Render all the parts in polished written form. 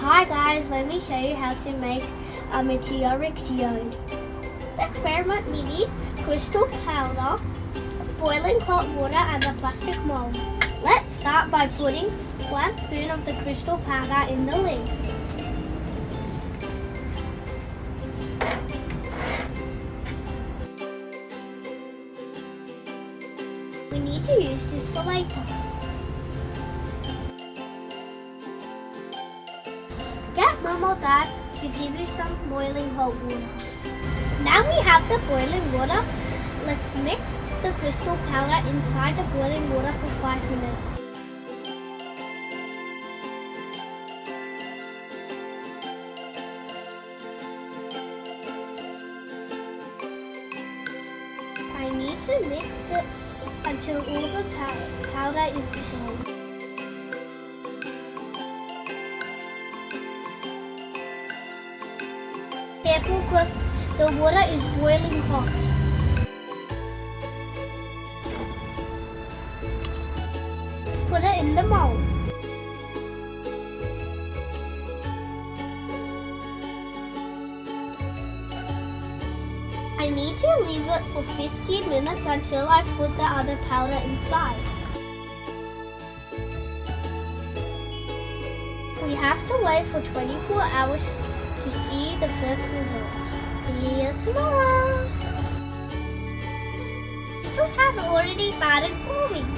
Hi guys, let me show you how to make a meteoric geode. The experiment, we need crystal powder, boiling hot water and a plastic mold. Let's start by putting 1 spoon of the crystal powder in the lid. We need to use this for later. Get mum or dad to give you some boiling hot water. Now we have the boiling water. Let's mix the crystal powder inside the boiling water for 5 minutes. I need to mix it until all the powder is dissolved. Careful because the water is boiling hot. Let's put it in the mold. I need to leave it for 15 minutes until I put the other powder inside. We have to wait for 24 hours to see the first result. See you tomorrow. Crystals have already started forming.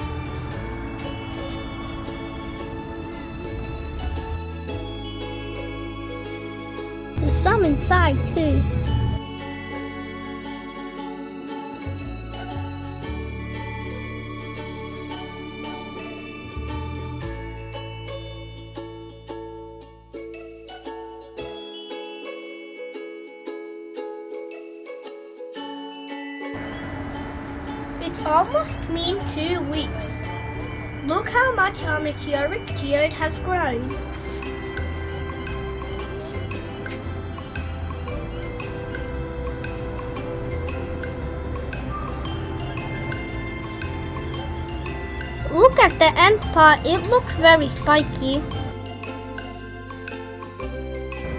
There's some inside too. It's almost been 2 weeks. Look how much our meteoric geode has grown. Look at the end part, it looks very spiky.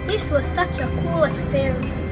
This was such a cool experiment.